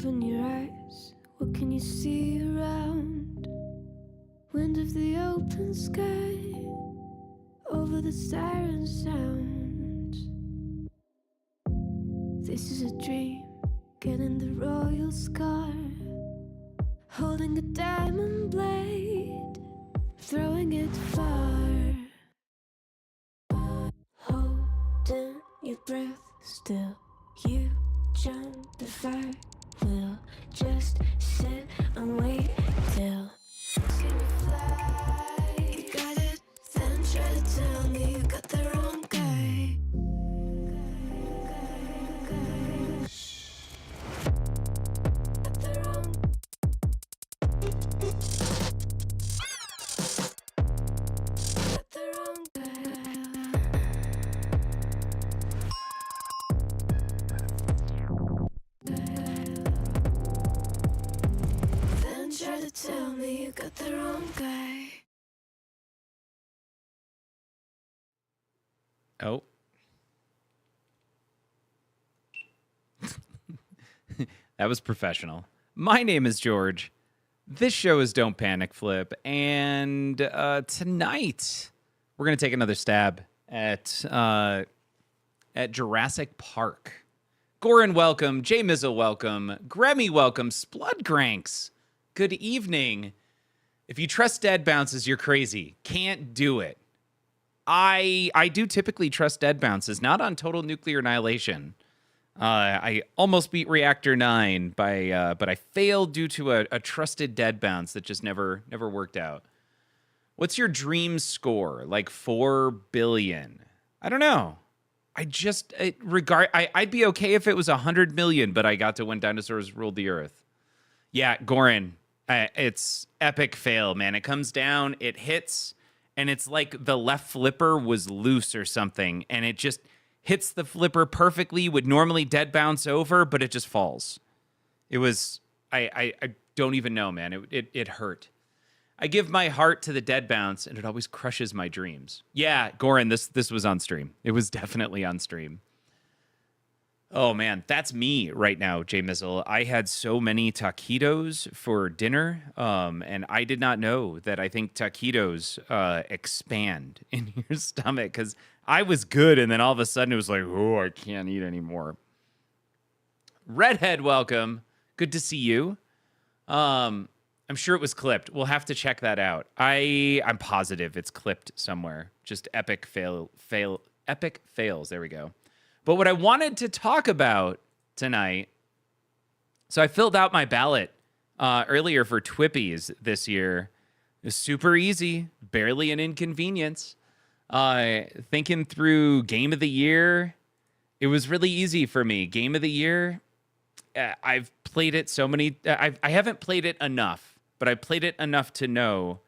Open your eyes, what can you see around? Wind of the open sky, over the siren sound. This is a dream, getting the royal scar, holding a diamond blade, throwing it far. Holding your breath still, you jump the fire. We'll just sit and wait till. Can you fly? You got it. Then try to tell me you got the wrong guy. Got the wrong. Got the wrong guy. Then try to tell me you got the wrong guy. Oh. That was professional. My name is George. This show is Don't Panic Flip. And tonight, we're going to take another stab at Jurassic Park. Goran, welcome. Jay Mizzle, welcome. Gremmy, welcome. Spludgranks, good evening. If you trust dead bounces, you're crazy. Can't do it. I do typically trust dead bounces, not on Total Nuclear Annihilation. I almost beat Reactor 9, but I failed due to a trusted dead bounce that just never worked out. What's your dream score? Like 4 billion? I don't know. I'd be okay if it was 100 million, but I got to When Dinosaurs Ruled the Earth. Yeah, Goran, it's epic fail, man. It comes down, it hits, and it's like the left flipper was loose or something, and it just hits the flipper perfectly, would normally dead bounce over, but it just falls. It was, I don't even know, man. It hurt. I give my heart to the dead bounce, and it always crushes my dreams. Yeah, Goran, this was on stream. It was definitely on stream. Oh, man, that's me right now, Jay Mizzle. I had so many taquitos for dinner, and I did not know that I think taquitos expand in your stomach, because I was good, and then all of a sudden it was like, oh, I can't eat anymore. Redhead, welcome. Good to see you. I'm sure it was clipped. We'll have to check that out. I'm positive it's clipped somewhere. Just epic fails. There we go. But what I wanted to talk about tonight, so I filled out my ballot earlier for Twippies this year. It was super easy, barely an inconvenience. Thinking through Game of the Year, it was really easy for me. Game of the Year, I've played it so many. I haven't played it enough, but I played it enough to know.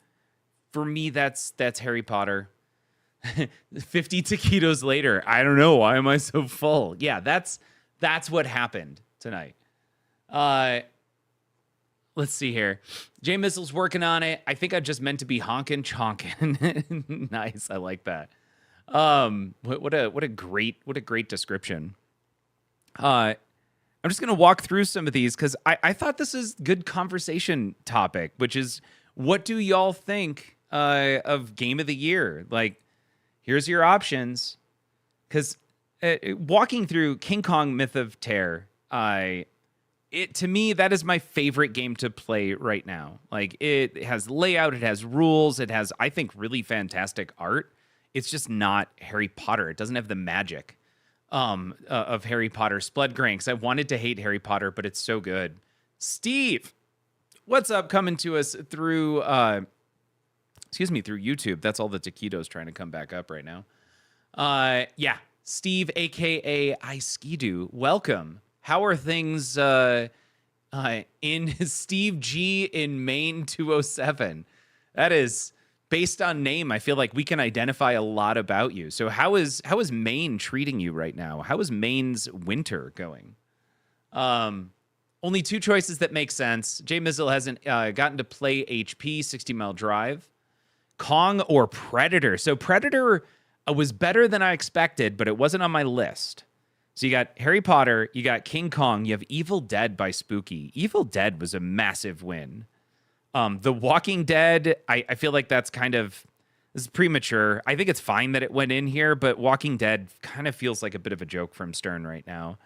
For me, that's Harry Potter. 50 taquitos later. I don't know. Why am I so full? Yeah, that's what happened tonight. Let's see here. Jay Mizzle's working on it. I think I just meant to be honkin' chonkin'. Nice. I like that. What a great description. I'm just going to walk through some of these because I thought this is good conversation topic, which is, what do y'all think of Game of the Year? Like, here's your options. Because walking through King Kong Myth of Terror, to me, that is my favorite game to play right now. Like, it has layout, it has rules, it has, I think, really fantastic art. It's just not Harry Potter. It doesn't have the magic of Harry Potter. Spludgranks, I wanted to hate Harry Potter, but it's so good. Steve, what's up? Coming to us through, through YouTube. That's all the taquitos trying to come back up right now. Yeah, Steve, a.k.a. iSkidoo, welcome. How are things in Steve G in Maine 207? That is, based on name, I feel like we can identify a lot about you. So how is Maine treating you right now? How is Maine's winter going? Only two choices that make sense. Jay Mizzle hasn't gotten to play HP, 60 Mile Drive. Kong or Predator? So Predator was better than I expected, but it wasn't on my list. So you got Harry Potter, you got King Kong, you have Evil Dead by Spooky. Evil Dead was a massive win. The Walking Dead, I feel like that's kind of, this is premature. I think it's fine that it went in here, but Walking Dead kind of feels like a bit of a joke from Stern right now.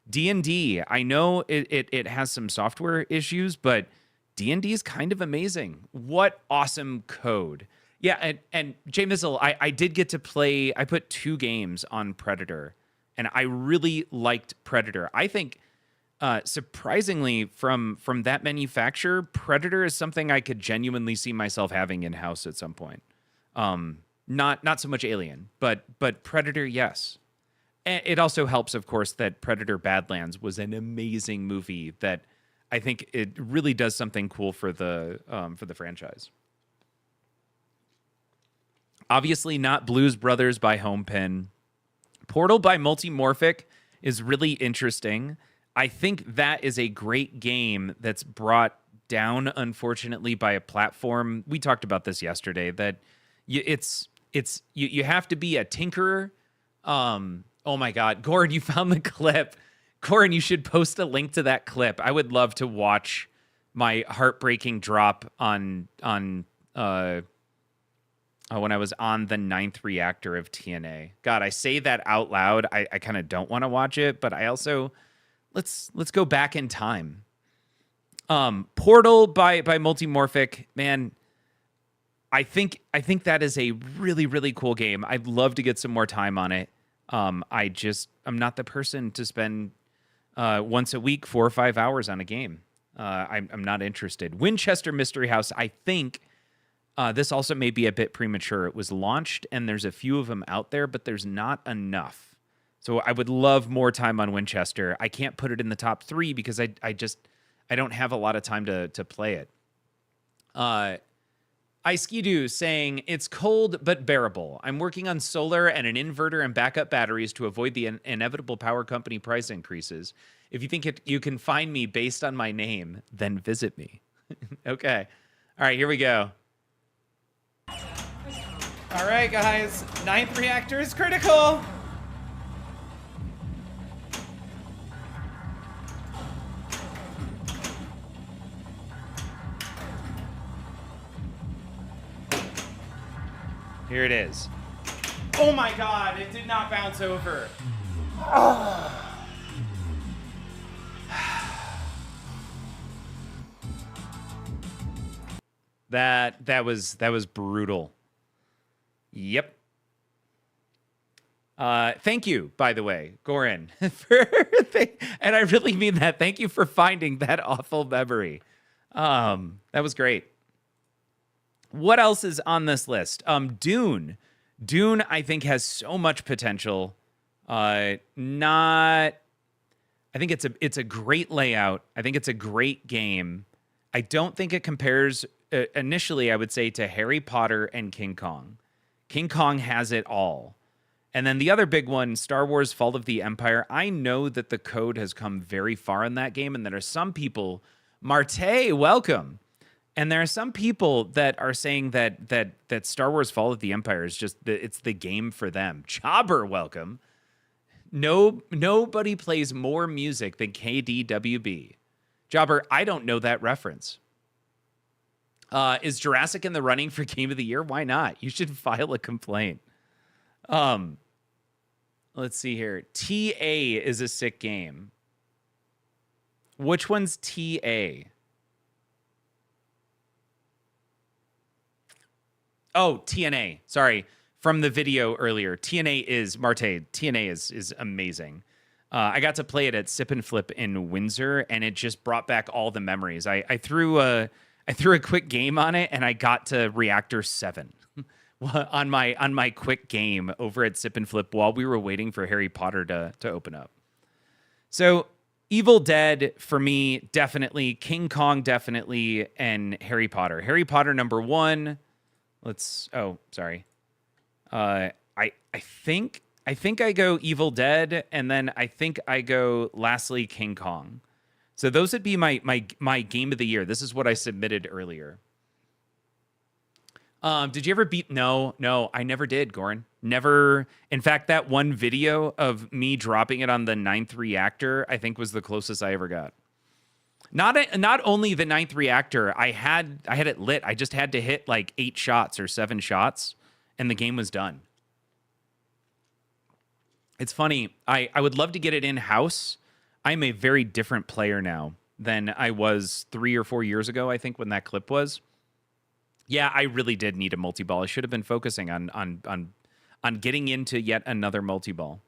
D&D, I know it has some software issues, but D&D is kind of amazing. What awesome code. Yeah, and Jay Mizzle, I did get to play, I put 2 games on Predator, and I really liked Predator. I think, surprisingly, from that manufacturer, Predator is something I could genuinely see myself having in-house at some point. Not so much Alien, but Predator, yes. And it also helps, of course, that Predator Badlands was an amazing movie that I think it really does something cool for the franchise. Obviously not Blues Brothers by Homepin. Portal by Multimorphic is really interesting. I think that is a great game that's brought down, unfortunately, by a platform. We talked about this yesterday, that you have to be a tinkerer. Oh my God, Goran, you found the clip. Goran, you should post a link to that clip. I would love to watch my heartbreaking drop on when I was on the 9th reactor of TNA. God, I say that out loud. I kind of don't want to watch it, but I also let's go back in time. Portal by Multimorphic, man. I think that is a really, really cool game. I'd love to get some more time on it. I'm not the person to spend once a week 4 or 5 hours on a game. I'm not interested. Winchester Mystery House, I think this also may be a bit premature. It was launched and there's a few of them out there, but there's not enough. So I would love more time on Winchester. I can't put it in the top 3 because I don't have a lot of time to play it. Iskidoo saying, it's cold but bearable. I'm working on solar and an inverter and backup batteries to avoid the inevitable power company price increases. If you think you can find me based on my name, then visit me. Okay. All right, here we go. All right, guys. 9th reactor is critical. Here it is. Oh my God, it did not bounce over. That was brutal. Yep. Thank you, by the way, Goran, and I really mean that. Thank you for finding that awful memory. That was great. What else is on this list? Dune. Dune, I think, has so much potential. I think it's a great layout. I think it's a great game. I don't think it compares initially, I would say, to Harry Potter and King Kong. King Kong has it all. And then the other big one, Star Wars Fall of the Empire. I know that the code has come very far in that game, and there are some people, Marte, welcome. And there are some people that are saying that Star Wars Fall of the Empire is just it's the game for them. Jobber, welcome. Nobody plays more music than KDWB. Jobber, I don't know that reference. Is Jurassic in the running for Game of the Year? Why not? You should file a complaint. Let's see here. TA is a sick game. Which one's TA? Oh, TNA. Sorry. From the video earlier. TNA is, Marte, TNA is amazing. I got to play it at Sip and Flip in Windsor, and it just brought back all the memories. I threw a quick game on it, and I got to Reactor 7 on my quick game over at Sip and Flip while we were waiting for Harry Potter to open up. So Evil Dead, for me, definitely. King Kong, definitely. And Harry Potter. Harry Potter, number 1. Sorry. I think I go Evil Dead, and then I think I go lastly King Kong. So those would be my game of the year. This is what I submitted earlier. Did you ever beat? No, I never did, Goran. Never. In fact, that one video of me dropping it on the 9th reactor, I think was the closest I ever got. Not only the 9th reactor, I had it lit. I just had to hit like 8 shots or 7 shots, and the game was done. It's funny. I would love to get it in-house. I'm a very different player now than I was 3 or 4 years ago, I think, when that clip was. Yeah, I really did need a multi-ball. I should have been focusing on getting into yet another multi-ball.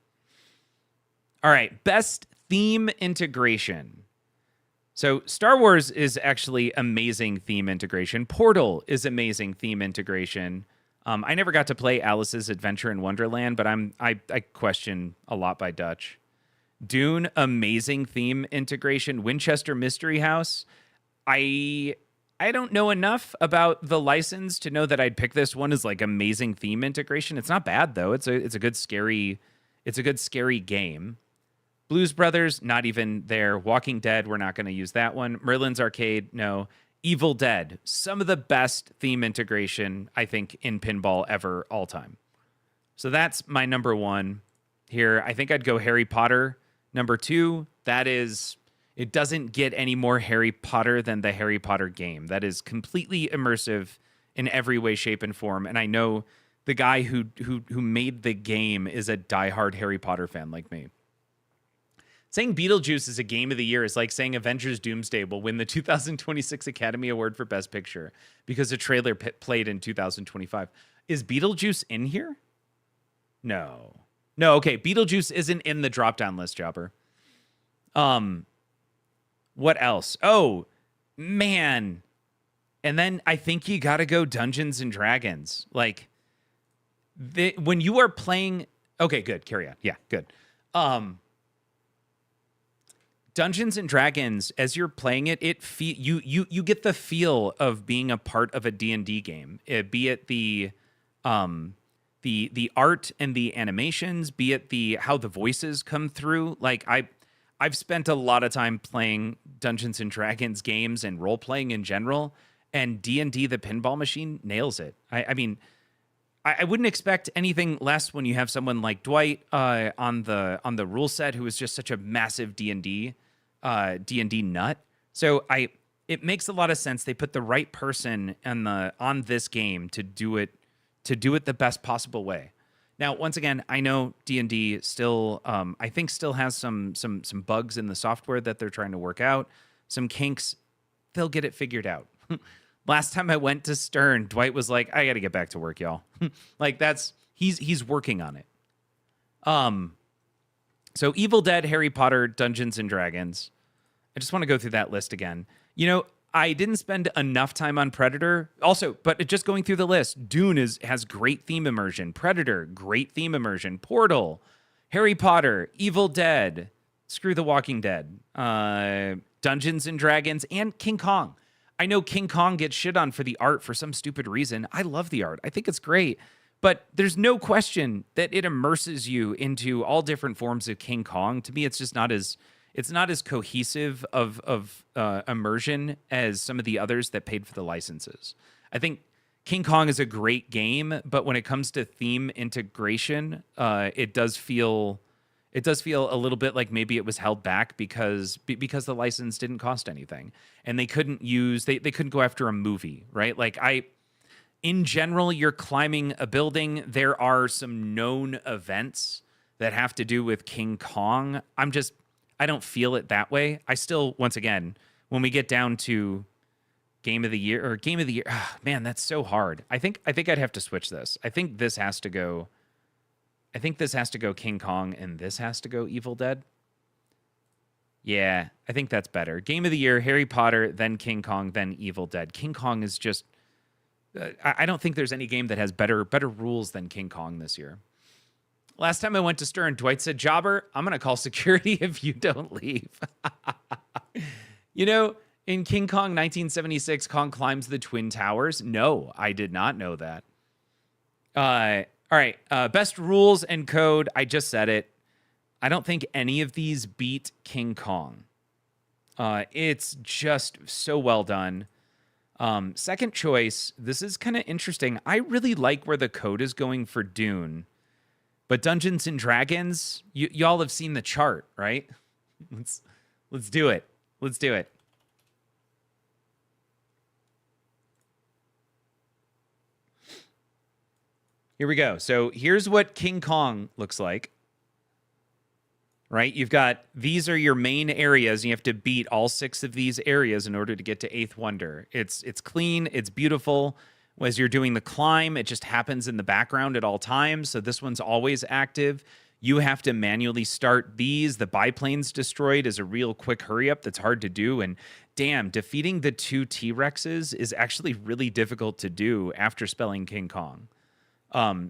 All right, best theme integration. So Star Wars is actually amazing theme integration. Portal is amazing theme integration. I never got to play Alice's Adventure in Wonderland, but I question a lot by Dutch. Dune, amazing theme integration. Winchester Mystery House. I don't know enough about the license to know that I'd pick this one as like amazing theme integration. It's not bad though. It's a good scary game. Blues Brothers, not even there. Walking Dead, we're not going to use that one. Merlin's Arcade, no. Evil Dead, some of the best theme integration I think in pinball ever, all time. So that's my number one here. I think I'd go Harry Potter. Number 2, it doesn't get any more Harry Potter than the Harry Potter game. That is completely immersive in every way, shape, and form. And I know the guy who made the game is a diehard Harry Potter fan like me. Saying Beetlejuice is a game of the year is like saying Avengers Doomsday will win the 2026 Academy Award for Best Picture because a trailer played in 2025. Is Beetlejuice in here? No, okay. Beetlejuice isn't in the drop-down list, Jobber. What else? Oh, man. And then I think you got to go Dungeons and Dragons. Like, when you are playing... Okay, good. Carry on. Yeah, good. Dungeons and Dragons, as you're playing it, you get the feel of being a part of a D&D game. Be it the art and the animations, be it how the voices come through. Like I've spent a lot of time playing Dungeons and Dragons games and role playing in general, and D&D the pinball machine nails it. I mean, I wouldn't expect anything less when you have someone like Dwight on the rule set, who is just such a massive D&D nut. So it makes a lot of sense. They put the right person on this game to do it the best possible way. Now, once again, I know D&D still, I think, still has some bugs in the software that they're trying to work out, some kinks. They'll get it figured out. Last time I went to Stern, Dwight was like, "I got to get back to work, y'all." Like he's working on it. So Evil Dead, Harry Potter, Dungeons and Dragons. I just want to go through that list again. You know, I didn't spend enough time on Predator. Also, but just going through the list, Dune has great theme immersion. Predator, great theme immersion. Portal, Harry Potter, Evil Dead, screw The Walking Dead, Dungeons and Dragons, and King Kong. I know King Kong gets shit on for the art for some stupid reason. I love the art. I think it's great. But there's no question that it immerses you into all different forms of King Kong. To me, it's just not as cohesive of immersion as some of the others that paid for the licenses. I think King Kong is a great game, but when it comes to theme integration, it does feel a little bit like maybe it was held back because the license didn't cost anything, and they couldn't go after a movie, right? Like in general, you're climbing a building. There are some known events that have to do with King Kong. I don't feel it that way. I still, once again, when we get down to game of the year, man, that's so hard. I think I'd have to switch this. I think this has to go King Kong, and this has to go Evil Dead. Yeah, I think that's better. Game of the year, Harry Potter, then King Kong, then Evil Dead. King Kong is just... I don't think there's any game that has better rules than King Kong this year. Last time I went to Stern, Dwight said, "Jobber, I'm going to call security if you don't leave." You know, in King Kong 1976, Kong climbs the Twin Towers. No, I did not know that. All right, best rules and code. I just said it. I don't think any of these beat King Kong. It's just so well done. Second choice, this is kind of interesting. I really like where the code is going for Dune. But Dungeons and Dragons, y'all have seen the chart, right? Let's do it. Let's do it. Here we go. So here's what King Kong looks like. Right? You've got, these are your main areas, and you have to beat all 6 of these areas in order to get to Eighth Wonder. It's clean, it's beautiful. As you're doing the climb, it just happens in the background at all times. So this one's always active. You have to manually start these. The biplane's destroyed is a real quick hurry up that's hard to do. And damn, defeating the 2 T-Rexes is actually really difficult to do after spelling King Kong.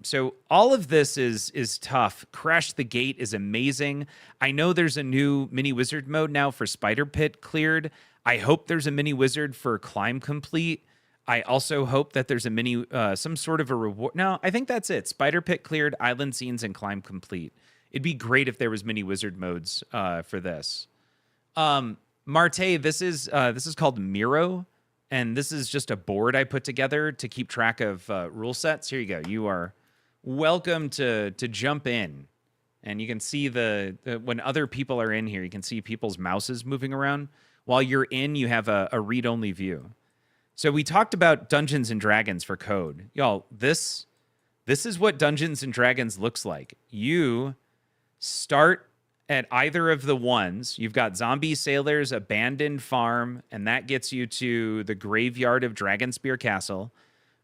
So all of this is tough. Crash the Gate is amazing. I know there's a new mini wizard mode now for Spider Pit cleared. I hope there's a mini wizard for Climb Complete. I also hope that there's a mini, some sort of a reward. No, I think that's it. Spider Pit cleared, Island Scenes, and Climb Complete. It'd be great if there was mini wizard modes for this. Marte, this is called Miro, and this is just a board I put together to keep track of rule sets. Here you go. You are welcome to jump in, and you can see when other people are in here, you can see people's mouses moving around. While you're in, you have a read-only view. So we talked about Dungeons and Dragons for code. Y'all, this is what Dungeons and Dragons looks like. You start at either of the ones. You've got Zombie Sailor's Abandoned Farm, and that gets you to the graveyard of Dragonspear Castle.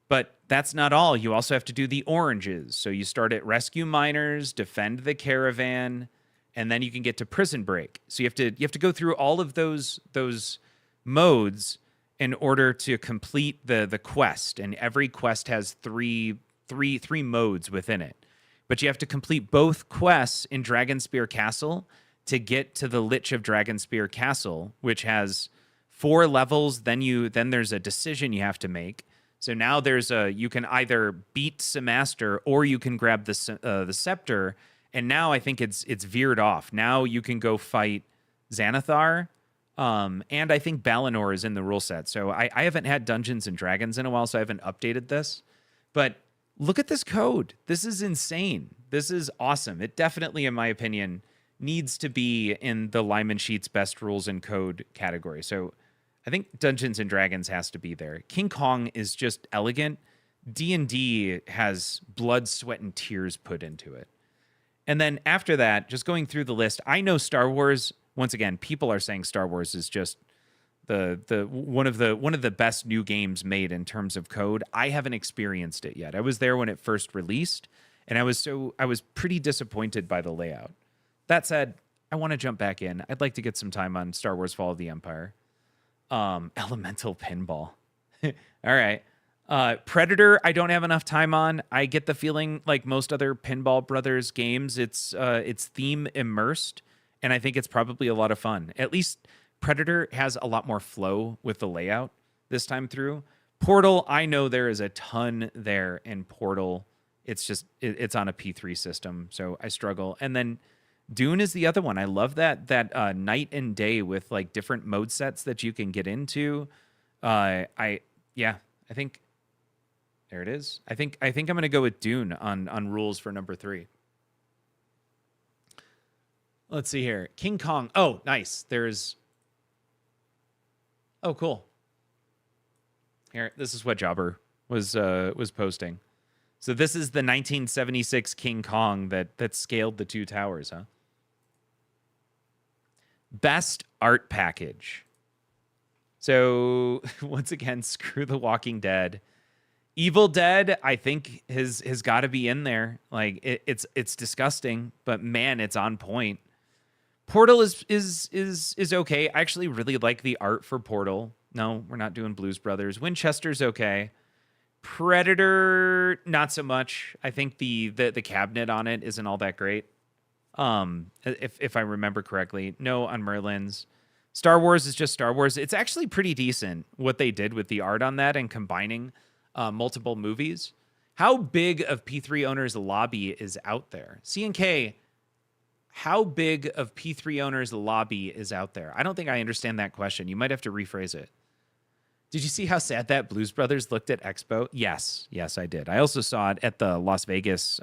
But that's not all. You also have to do the oranges. So you start at Rescue Miners, Defend the Caravan, and then you can get to Prison Break. So you have to go through all of those modes in order to complete the quest, and every quest has three modes within it. But you have to complete both quests in Dragonspear Castle to get to the Lich of Dragonspear Castle, which has 4 levels. Then there's a decision you have to make. So now you can either beat Samaster or you can grab the scepter. And now I think it's veered off. Now you can go fight Xanathar. And I think Balinor is in the rule set. So I haven't had Dungeons and Dragons in a while, so I haven't updated this. But look at this code. This is insane. This is awesome. It definitely, in my opinion, needs to be in the Lyman Sheets Best Rules and Code category. So I think Dungeons and Dragons has to be there. King Kong is just elegant. D&D has blood, sweat, and tears put into it. And then after that, just going through the list, I know Star Wars. Once again, people are saying Star Wars is just one of the best new games made in terms of code. I haven't experienced it yet. I was there when it first released, and I was pretty disappointed by the layout. That said, I want to jump back in. I'd like to get some time on Star Wars Fall of the Empire. Elemental Pinball. All right. Predator, I don't have enough time on. I get the feeling, like most other Pinball Brothers games, it's theme immersed, and I think it's probably a lot of fun. At least Predator has a lot more flow with the layout this time through. Portal, I know there is a ton there in Portal. It's just, it's on a P3 system, so I struggle. And then Dune is the other one. I love that night and day with like different mode sets that you can get into. I think there it is. I think I'm gonna go with Dune on rules for number 3. Let's see here. King Kong. Oh, nice. Oh, cool. Here, this is what Jobber was posting. So this is the 1976 King Kong that scaled the 2 towers, huh? Best art package. So once again, screw The Walking Dead. Evil Dead, I think has got to be in there. Like it's disgusting, but man, it's on point. Portal is okay. I actually really like the art for Portal. No, we're not doing Blues Brothers. Winchester's okay. Predator, not so much. I think the cabinet on it isn't all that great. If I remember correctly. No on Merlin's. Star Wars is just Star Wars. It's actually pretty decent what they did with the art on that and combining multiple movies. How big of P3 owners lobby is out there? C&K, how big of P3 owners lobby is out there? I don't think I understand that question. You might have to rephrase it. Did you see how sad that Blues Brothers looked at Expo? Yes, I did. I also saw it at the Las Vegas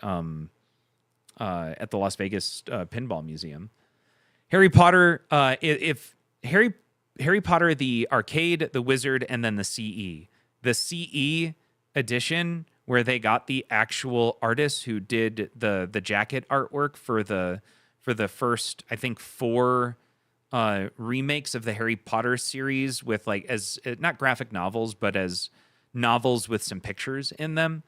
at the Las Vegas Pinball Museum. Harry Potter, if Harry Potter, the arcade, the wizard, and then the CE. The CE edition, where they got the actual artists who did the jacket artwork for the first, I think, 4 remakes of the Harry Potter series, with like as not graphic novels, but as novels with some pictures in them.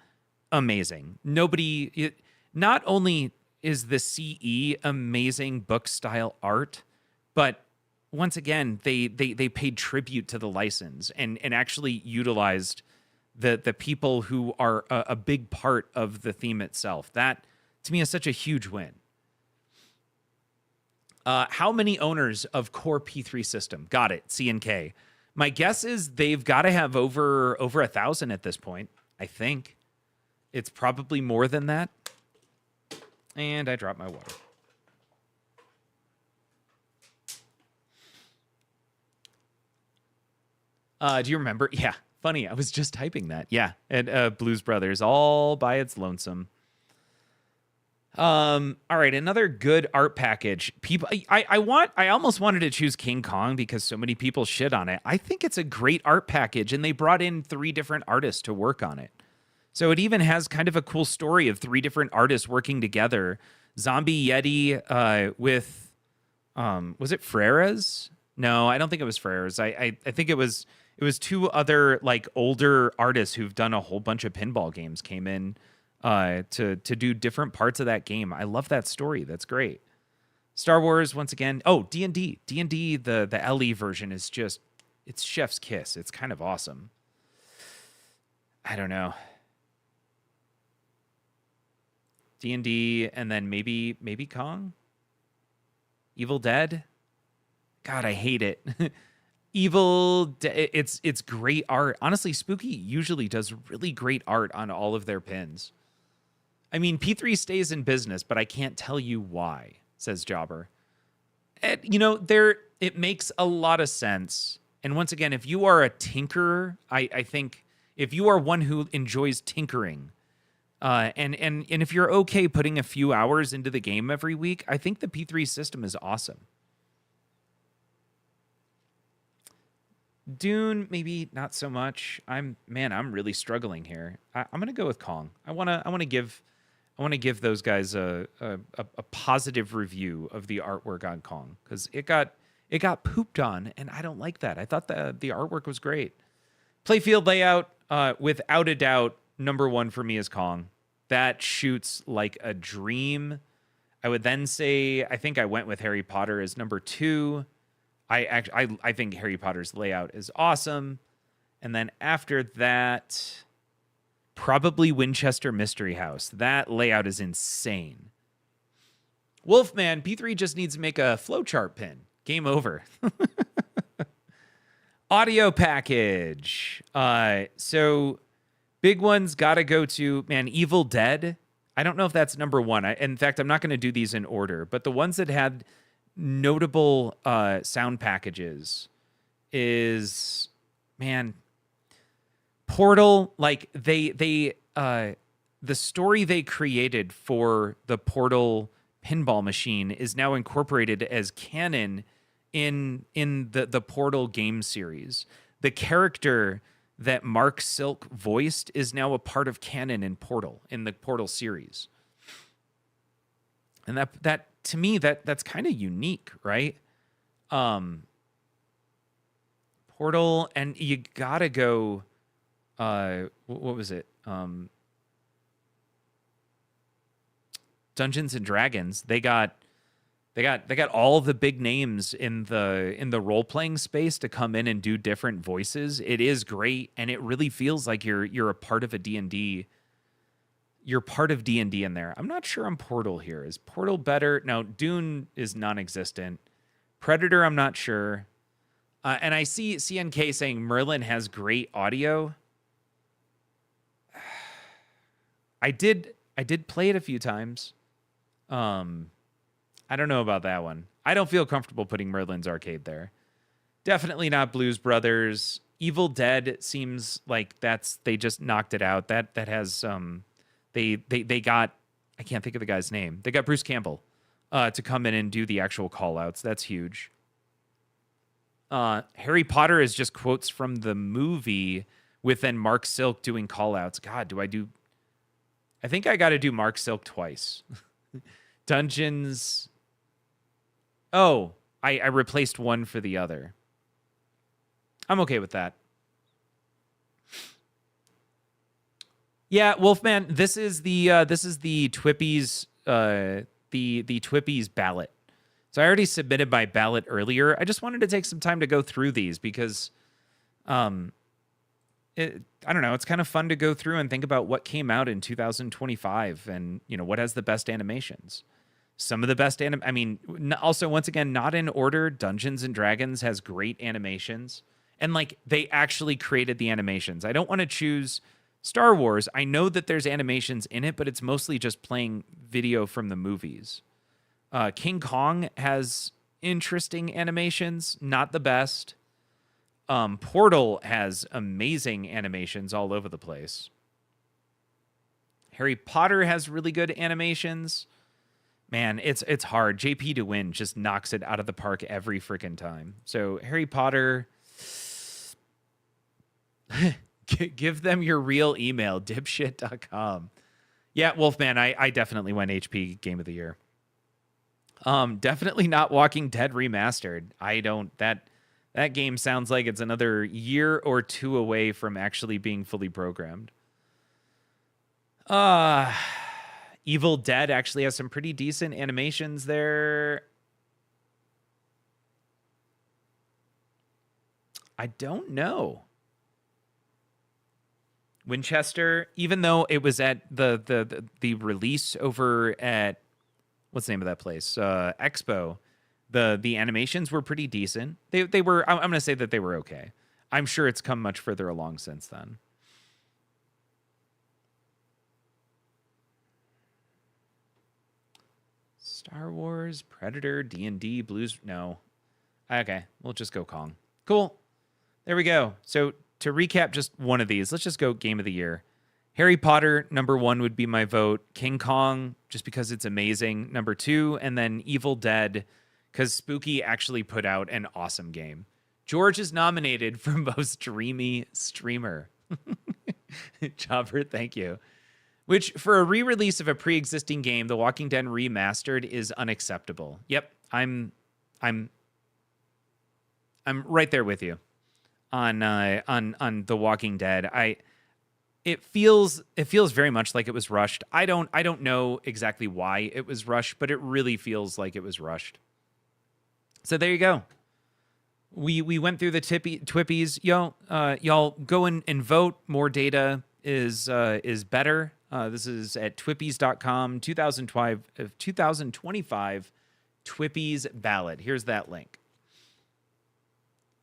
Amazing. Not only is the CE amazing book style art, but once again, they paid tribute to the license and actually utilized the people who are a big part of the theme itself. That, to me, is such a huge win. How many owners of core P3 system? Got it, C&K. My guess is they've got to have over 1,000 at this point, I think. It's probably more than that. And I dropped my water. Do you remember? Yeah, funny. I was just typing that. Yeah, and Blues Brothers, all by its lonesome. All right, another good art package. People, I almost wanted to choose King Kong because so many people shit on it. I think it's a great art package, and they brought in 3 different artists to work on it. So it even has kind of a cool story of 3 different artists working together. Zombie Yeti with, was it Freres? No, I don't think it was Freres. I think it was 2 other like older artists who've done a whole bunch of pinball games came in to do different parts of that game. I love that story. That's great. Star Wars, once again. Oh, D&D. D&D, the LE version is just, it's chef's kiss. It's kind of awesome. I don't know. D&D, and then maybe Kong? Evil Dead? God, I hate it. It's great art. Honestly, Spooky usually does really great art on all of their pins. I mean, P3 stays in business, but I can't tell you why, says Jobber. And, it makes a lot of sense. And once again, if you are a tinkerer, I think if you are one who enjoys tinkering, and if you're okay putting a few hours into the game every week, I think the P3 system is awesome. Dune, maybe not so much. I'm really struggling here. I'm gonna go with Kong. I wanna give those guys a positive review of the artwork on Kong, because it got pooped on, and I don't like that. I thought the artwork was great. Playfield layout, without a doubt, number 1 for me is Kong. That shoots like a dream. I would then say I think I went with Harry Potter as number 2. I think Harry Potter's layout is awesome. And then after that, probably Winchester Mystery House. That layout is insane. Wolfman, P3 just needs to make a flowchart pin. Game over. Audio package. So big ones got to go to, Evil Dead. I don't know if that's number 1. In fact, I'm not going to do these in order, but the ones that had notable sound packages is, Portal. Like the story they created for the Portal pinball machine is now incorporated as canon in the Portal game series. The character that Mark Silk voiced is now a part of canon in Portal, in the Portal series. And that to me, that's kind of unique, right? Portal, and you gotta go, what was it? Dungeons and Dragons. They got all the big names in the role-playing space to come in and do different voices. It is great, and it really feels like you're a part of a D&D. You're part of D&D in there. I'm not sure on Portal here. Is Portal better? No, Dune is non-existent. Predator, I'm not sure. And I see CNK saying Merlin has great audio. I did play it a few times. I don't know about that one. I don't feel comfortable putting Merlin's Arcade there. Definitely not Blues Brothers. Evil Dead seems like they just knocked it out. That has they got I can't think of the guy's name. They got Bruce Campbell to come in and do the actual call outs. That's huge. Harry Potter is just quotes from the movie with then Mark Silk doing call outs. God, I think I got to do Mark Silk twice. Dungeons. Oh, I replaced one for the other. I'm okay with that. Yeah, Wolfman, this is the Twipy's the Twipy's ballot. So I already submitted my ballot earlier. I just wanted to take some time to go through these because I don't know, it's kind of fun to go through and think about what came out in 2025 and, you know, what has the best animations. Some of the best also once again, not in order, Dungeons and Dragons has great animations and like they actually created the animations. I don't want to choose Star Wars. I know that there's animations in it, but it's mostly just playing video from the movies. King Kong has interesting animations, not the best. Portal has amazing animations all over the place. Harry Potter has really good animations. Man, it's hard. JP to win just knocks it out of the park every freaking time. So Harry Potter, give them your real email, dipshit.com. Yeah, Wolfman, I definitely went HP Game of the Year. Definitely not Walking Dead Remastered. That game sounds like it's another year or two away from actually being fully programmed. Evil Dead actually has some pretty decent animations there. I don't know. Winchester, even though it was at the release over at what's the name of that place? Expo. The animations were pretty decent. They were. I'm going to say that they were okay. I'm sure it's come much further along since then. Star Wars, Predator, D&D, Blues. No. Okay, we'll just go Kong. Cool. There we go. So to recap just one of these, let's just go Game of the Year. Harry Potter, number 1 would be my vote. King Kong, just because it's amazing, number 2. And then Evil Dead, because Spooky actually put out an awesome game. George is nominated for Most Dreamy Streamer. Jobber, thank you. Which, for a re-release of a pre-existing game, The Walking Dead Remastered is unacceptable. Yep, I'm right there with you on The Walking Dead. It feels very much like it was rushed. I don't know exactly why it was rushed, but it really feels like it was rushed. So there you go. We went through the Twippies. Y'all go and vote. More data is better. This is at twippies.com, 2025 Twippies ballot. Here's that link.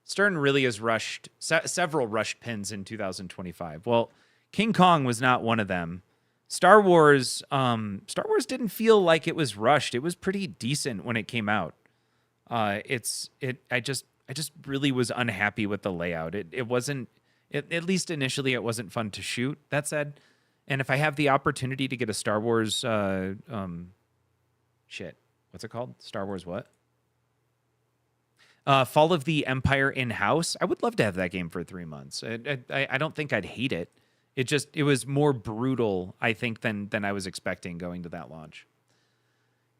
Stern really has rushed several rushed pins in 2025. Well, King Kong was not one of them. Star Wars didn't feel like it was rushed. It was pretty decent when it came out. I just really was unhappy with the layout. It wasn't, at least initially, it wasn't fun to shoot. That said, and if I have the opportunity to get a Star Wars, what's it called? Star Wars what? Fall of the Empire in-house. I would love to have that game for 3 months. I don't think I'd hate it. It was more brutal, I think, than I was expecting going to that launch.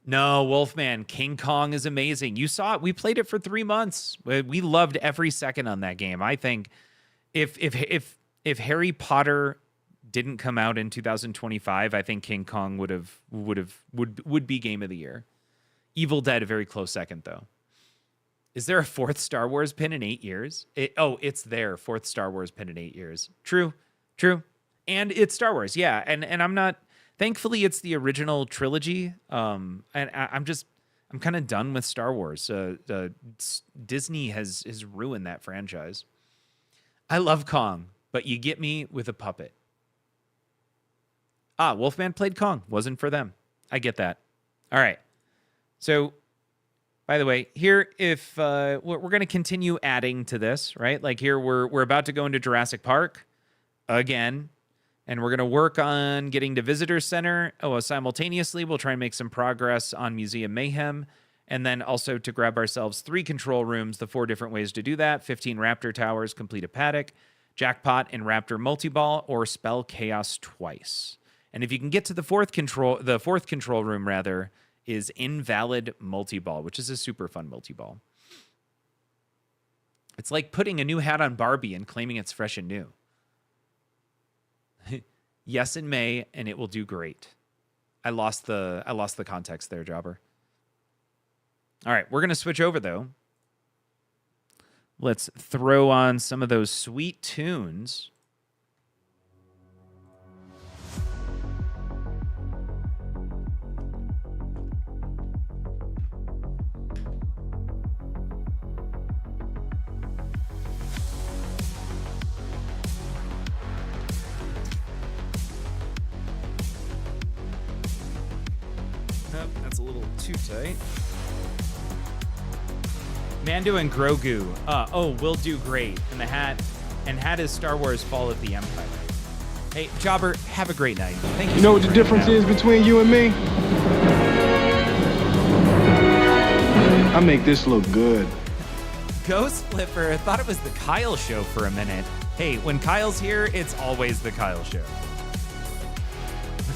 No, Wolfman, King Kong is amazing. You saw it. We played it for 3 months. We loved every second on that game. I think if Harry Potter didn't come out in 2025, I think King Kong would be Game of the Year. Evil Dead, a very close second, though. Is there a 4th Star Wars pin in 8 years? It's there. 4th Star Wars pin in 8 years. True. And it's Star Wars, yeah. And I'm not. Thankfully, it's the original trilogy. And I'm kind of done with Star Wars. Disney has ruined that franchise. I love Kong, but you get me with a puppet. Wolfman played Kong. Wasn't for them. I get that. All right. So, by the way, here, if we're going to continue adding to this, right? Like here, we're about to go into Jurassic Park again. And we're going to work on getting to Visitor Center. Oh, simultaneously, we'll try and make some progress on Museum Mayhem. And then also to grab ourselves 3 control rooms, the 4 different ways to do that. 15 Raptor Towers, complete a paddock, Jackpot and Raptor Multiball, or Spell Chaos twice. And if you can get to the fourth control room, rather, is Invalid Multiball, which is a super fun multiball. It's like putting a new hat on Barbie and claiming it's fresh and new. Yes, in May, and it will do great. I lost the context there, Jobber. All right, we're going to switch over, though. Let's throw on some of those sweet tunes. Oh, that's a little too tight. Mando and Grogu. Will do great. And the hat is Star Wars Fall of the Empire. Hey, Jobber, have a great night. Thank you. You know what the difference is between you and me? I make this look good. Ghost Flipper thought it was the Kyle show for a minute. Hey, when Kyle's here, it's always the Kyle show.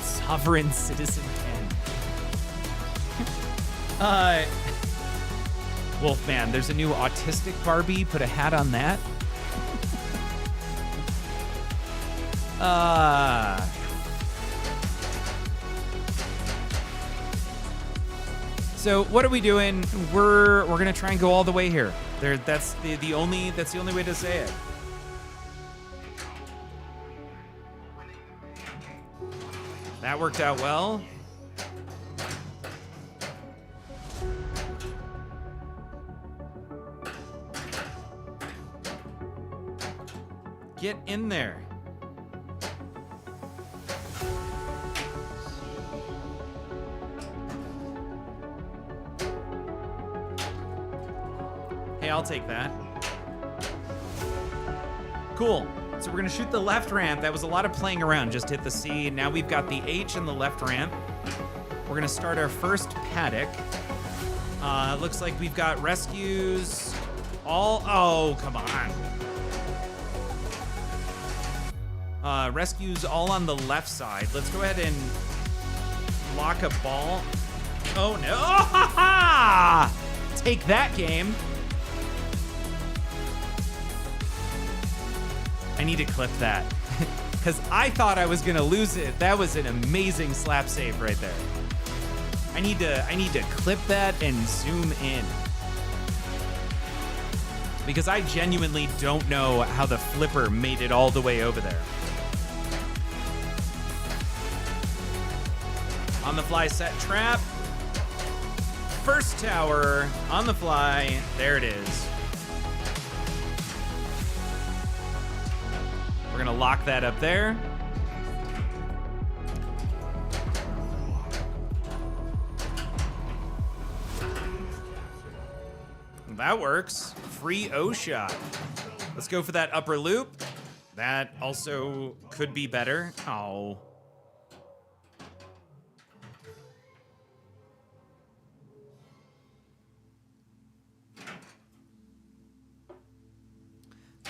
Sovereign Citizen 10. Wolfman, there's a new autistic Barbie. Put a hat on that. So what are we doing? We're gonna try and go all the way here. That's the only way to say it. That worked out well. Get in there. Hey, I'll take that. Cool. So we're gonna shoot the left ramp. That was a lot of playing around. Just hit the C. Now we've got the H in the left ramp. We're gonna start our first paddock. Looks like we've got rescues all. Oh, come on. Rescues all on the left side. Let's go ahead and lock a ball. Oh no! Oh, ha, ha! Take that, game. I need to clip that because I thought I was gonna lose it. That was an amazing slap save right there. I need to clip that and zoom in because I genuinely don't know how the flipper made it all the way over there. On the fly set trap. First tower on the fly. There it is. We're gonna lock that up there. That works. Free O shot. Let's go for that upper loop. That also could be better. Oh.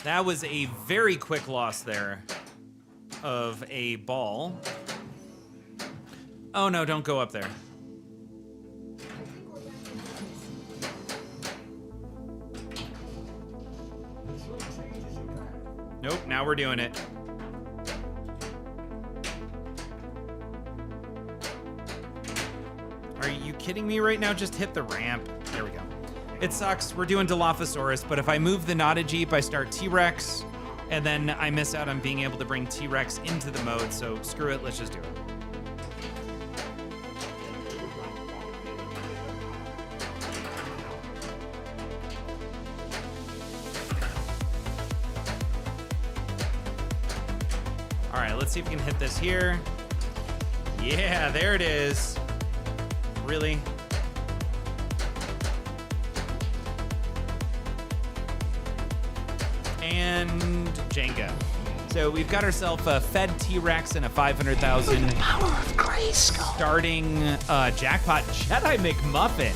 That was a very quick loss there of a ball. Oh no, don't go up there. Nope, now we're doing it. Are you kidding me right now? Just hit the ramp. There we go. It sucks. We're doing Dilophosaurus, but if I move the Nada Jeep, I start T-Rex, and then I miss out on being able to bring T-Rex into the mode, so screw it. Let's just do it. All right, let's see if we can hit this here. Yeah, there it is. Really? And Jenga. So we've got ourselves a Fed T-Rex and a 500,000 Power of Grayskull. starting jackpot Jedi McMuffin.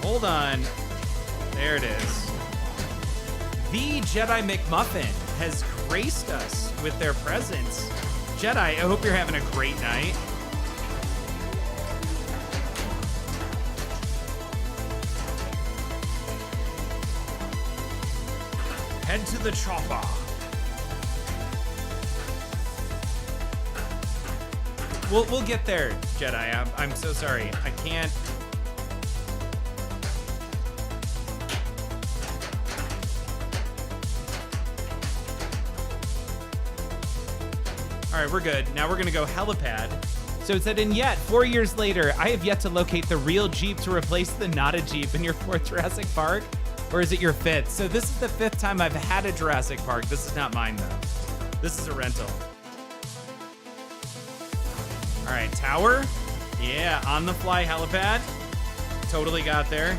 Hold on. There it is. The Jedi McMuffin has graced us with their presence. Jedi, I hope you're having a great night. Head to the chopper. We'll get there, Jedi. I'm so sorry. I can't. All right, we're good. Now we're gonna go helipad. So it said, and yet, 4 years later, I have yet to locate the real Jeep to replace the not a Jeep in your 4th Jurassic Park. Or is it your 5th? So this is the 5th time I've had a Jurassic Park. This is not mine, though. This is a rental. All right, tower. Yeah, on the fly helipad. Totally got there.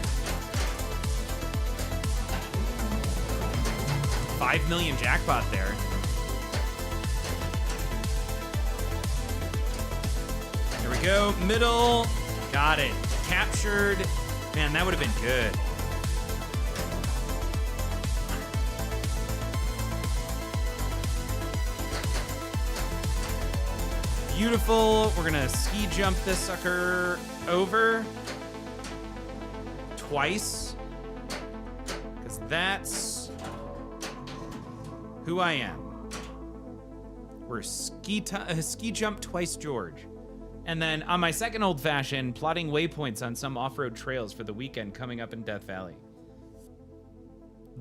5 million jackpot there. There we go. Middle. Got it. Captured. Man, that would have been good. Beautiful. We're gonna ski jump this sucker over twice, because that's who I am. We're ski jump twice, George. And then on my second old fashioned, plotting waypoints on some off-road trails for the weekend coming up in Death Valley.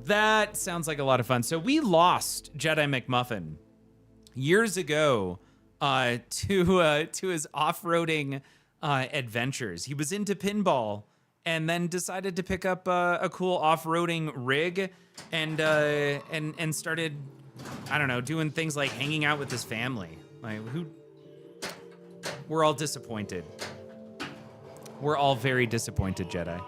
That sounds like a lot of fun. So we lost Jedi McMuffin years ago to his off-roading adventures. He was into pinball and then decided to pick up a cool off-roading rig and started, I don't know, doing things like hanging out with his family. Like, we're all disappointed. We're all very disappointed, Jedi.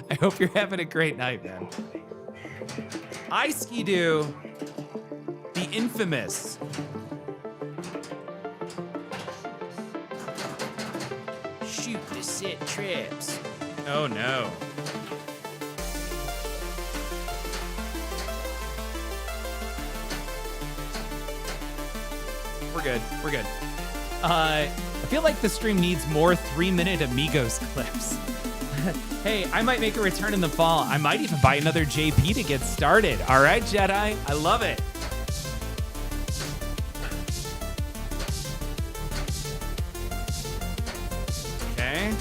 I hope you're having a great night, man. I Ski-Doo, the infamous shoot the set traps. Oh no. We're good. We're good. I feel like the stream needs more 3-minute Amigos clips. Hey, I might make a return in the fall. I might even buy another JP to get started. All right, Jedi. I love it. Okay.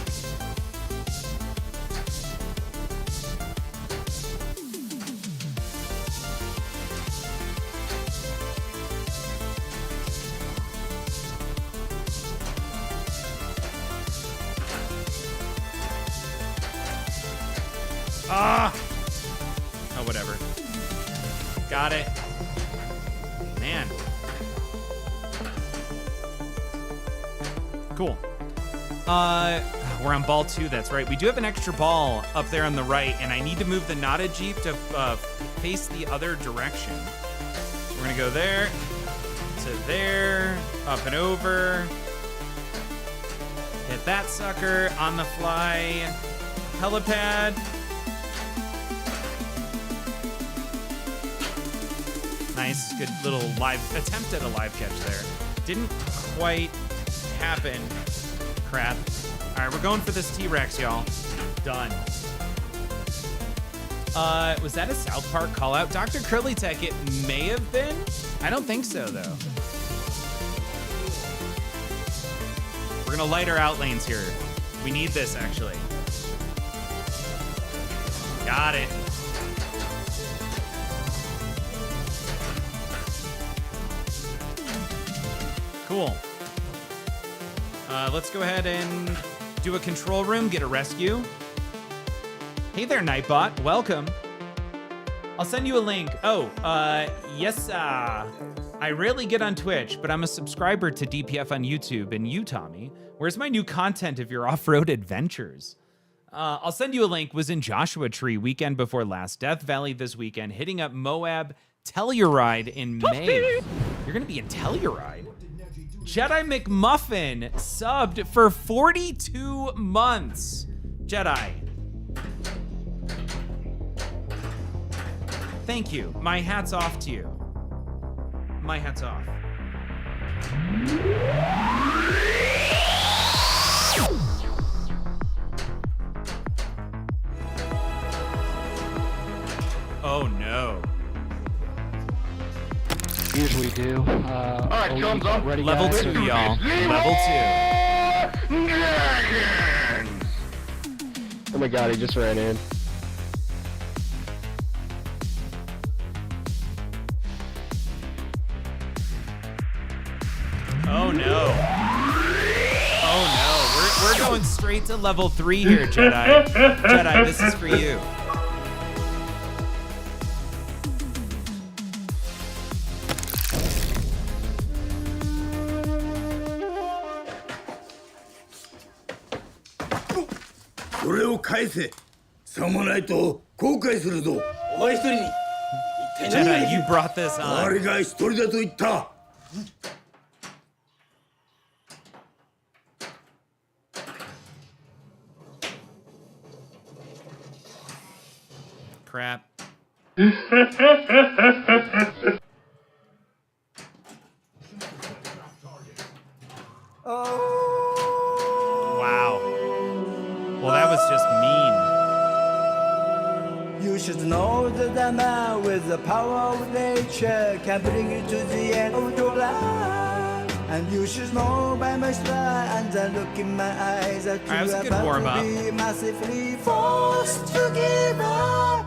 Ah! Oh, whatever. Got it. Man. Cool. We're on ball 2, that's right. We do have an extra ball up there on the right, and I need to move the Nada Jeep to face the other direction. So we're gonna go there, to there, up and over. Hit that sucker, on the fly, helipad. Nice, good little live attempt at a live catch there. Didn't quite happen. Crap. All right, we're going for this T-Rex, y'all. Done. Was that a South Park call out? Dr. Curly Tech, it may have been. I don't think so, though. We're gonna light our out lanes here. We need this, actually. Got it. Cool. Let's go ahead and do a control room, get a rescue. Hey there, Nightbot. Welcome. I'll send you a link. Oh, yes. I rarely get on Twitch, but I'm a subscriber to DPF on YouTube. And you, Tommy, Where's my new content of your off-road adventures? I'll send you a link. Was in Joshua Tree weekend before last. Death Valley this weekend. Hitting up Moab. Telluride in May. You're going to be in Telluride? Jedi McMuffin subbed for 42 months. Jedi. Thank you. My hat's off to you. My hat's off. Oh no. Usually do. All right, thumbs up. ready, Level guys? 2, y'all. Level 2. Oh my god, he just ran in. Oh no. Oh no. We're going straight to level 3 here, Jedi. Jedi, this is for you. Jedi, you brought this on. Crap. Wow. Well, that was just mean. You should know that a man with the power of nature can bring you to the end of your life. And you should know by my smile and the look in my eyes that Alright, that was you a are good about warm-up. to be massively forced to give up.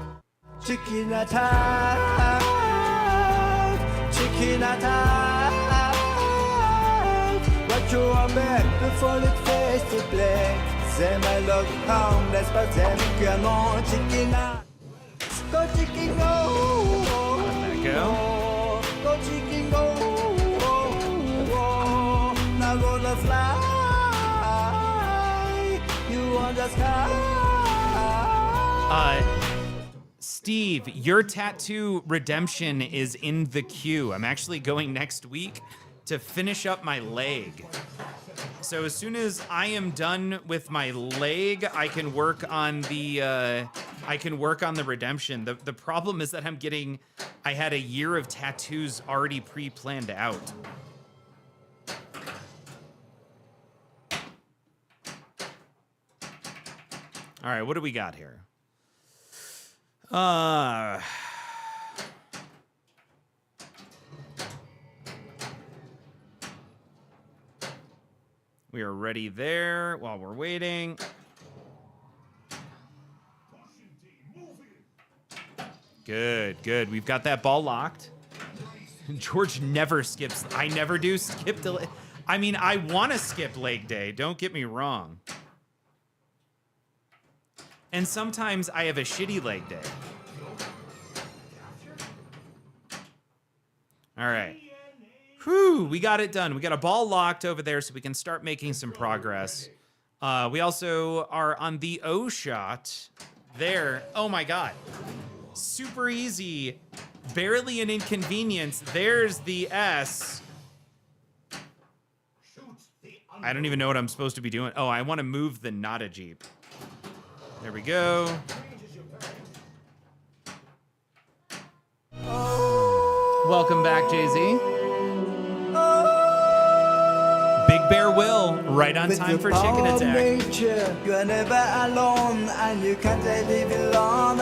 Chicken attack, chicken attack. What you are back before it face to black. C'est my love harmless, but then you cannot chicken attack. Go chicken go. Let that go. Go chicken go. Now gonna fly. You on the sky. Steve, your tattoo redemption is in the queue. I'm actually going next week to finish up my leg. So as soon as I am done with my leg, I can work on the redemption. The problem is that I had a year of tattoos already pre-planned out. All right, what do we got here? We are ready there while we're waiting. Good, good. We've got that ball locked. George never skips. I never do skip the. I mean, I want to skip leg day. Don't get me wrong. And sometimes I have a shitty leg day. All right. Whew, we got it done. We got a ball locked over there so we can start making some progress. We also are on the O shot there. Oh my God. Super easy. Barely an inconvenience. There's the S. I don't even know what I'm supposed to be doing. Oh, I want to move the not a Jeep. There we go. Welcome back, Jay-Z. Big Bear Will, right on time for Chicken Attack. Nature, you are never alone, and you can't live alone.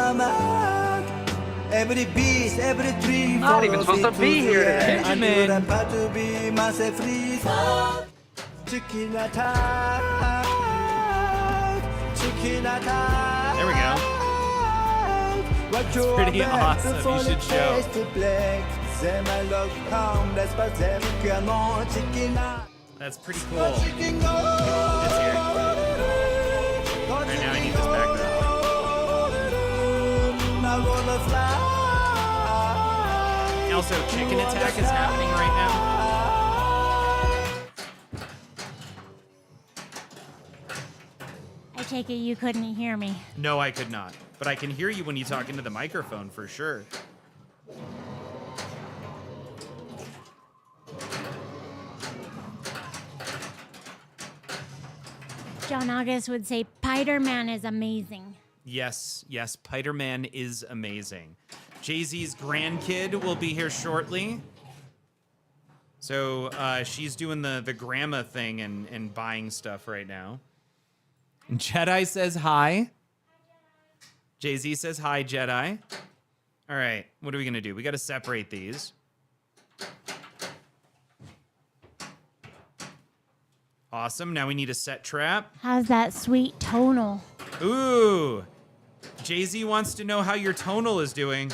Every beast, every tree, Not even supposed to be here today. And you are about to be massively chicken attack, chicken attack. There we go. It's pretty awesome. You should show. That's pretty cool. Let's hear it. Right now I need this background. Also, Chicken Attack is happening right now. take it you couldn't hear me. No, I could not. But I can hear you when you talk into the microphone for sure. John August would say Spider-Man is amazing. Yes, Spider-Man is amazing. Jay-Z's grandkid will be here shortly. So she's doing the grandma thing and buying stuff right now. Jedi says hi. Jay-Z says hi, Jedi. All right, what are we going to do? We got to separate these. Awesome. Now we need a set trap. How's that sweet tonal? Ooh. Jay-Z wants to know how your tonal is doing.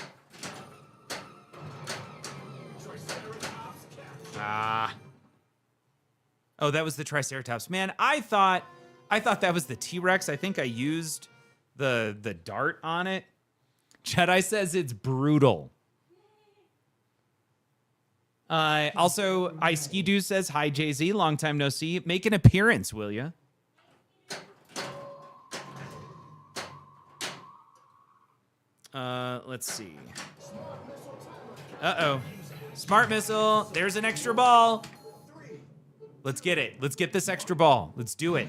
Oh, that was the Triceratops. Man, I thought that was the T-Rex. I think I used the dart on it. Jedi says it's brutal. Also, Ice-Ski-Doo says, hi, Jay-Z. Long time no see. Make an appearance, will ya? Let's see. Uh-oh. Smart missile. There's an extra ball. Let's get it. Let's get this extra ball. Let's do it.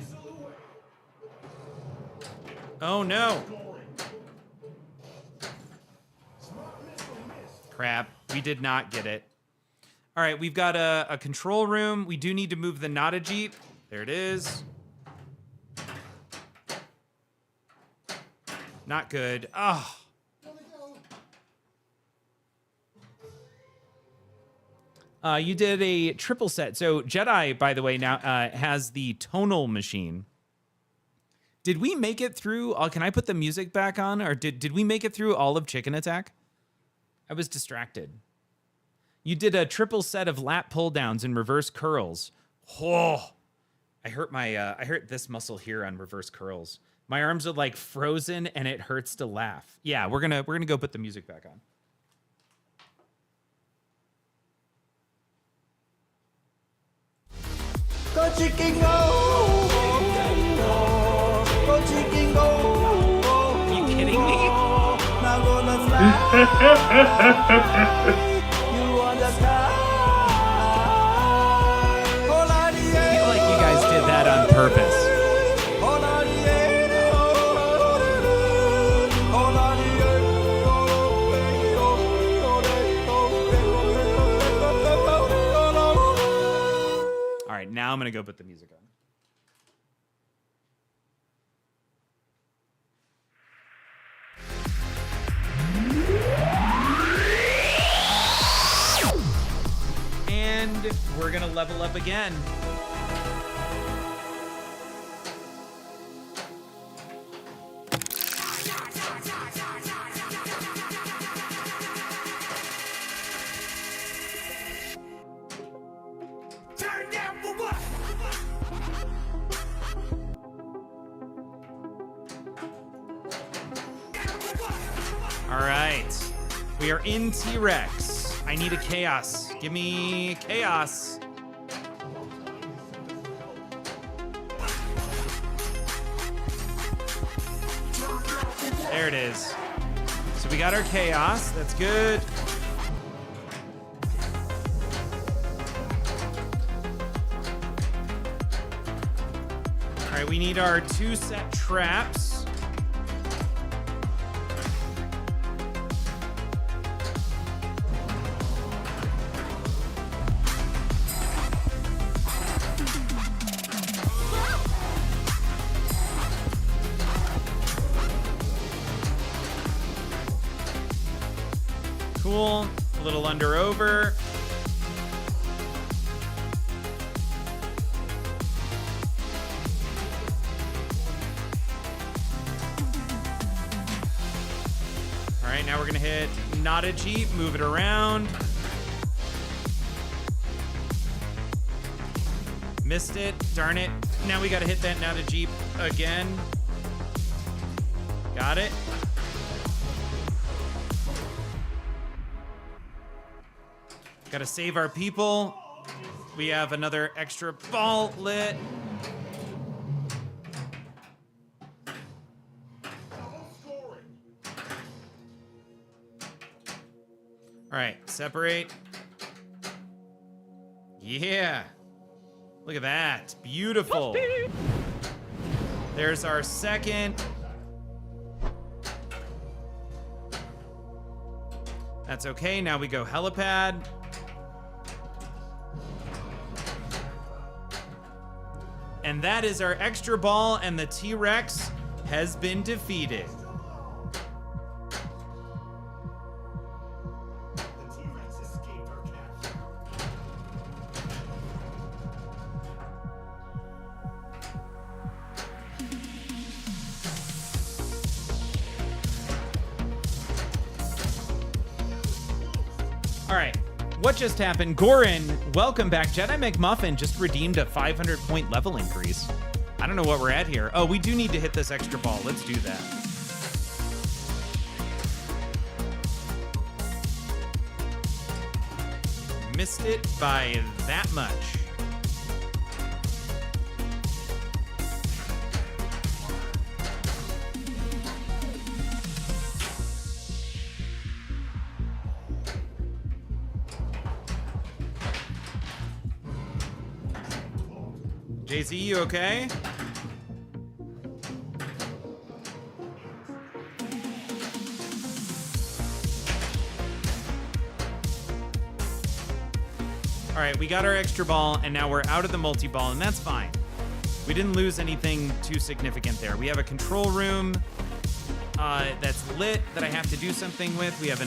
Oh, no. Crap. We did not get it. All right, we've got a control room. We do need to move the Nada Jeep. There it is. Not good. Oh. You did a triple set. So Jedi, by the way, now has the tonal machine. Did we make it through? Can I put the music back on? Or did we make it through all of Chicken Attack? I was distracted. You did a triple set of lat pull downs and reverse curls. Oh, I hurt this muscle here on reverse curls. My arms are like frozen and it hurts to laugh. Yeah, we're gonna go put the music back on. Go chicken go, go chicken go. Are you kidding me? Now gonna fly. You on the sky. I feel like you guys did that on purpose. All right, now I'm gonna go put the music on. And we're gonna level up again. All right, we are in T-Rex. I need a chaos. Give me chaos. There it is. So we got our chaos. That's good. All right, we need our 2 set traps. Cool. A little under over. All right, now we're gonna hit Nada Jeep, move it around. Missed it, darn it. Now we gotta hit that Nada Jeep again. Got it. Gotta save our people. We have another extra ball lit. right, separate. Yeah. Look at that. Beautiful. There's our second. That's okay. Now we go helipad. And that is our extra ball, and the T-Rex has been defeated. All right, what just happened? Goran, welcome back. Jedi McMuffin just redeemed a 500-point level increase. I don't know what we're at here. Oh, we do need to hit this extra ball. Let's do that. Missed it by that much. JZ, you okay? All right, we got our extra ball, and now we're out of the multi-ball, and that's fine. We didn't lose anything too significant there. We have a control room that's lit that I have to do something with. We have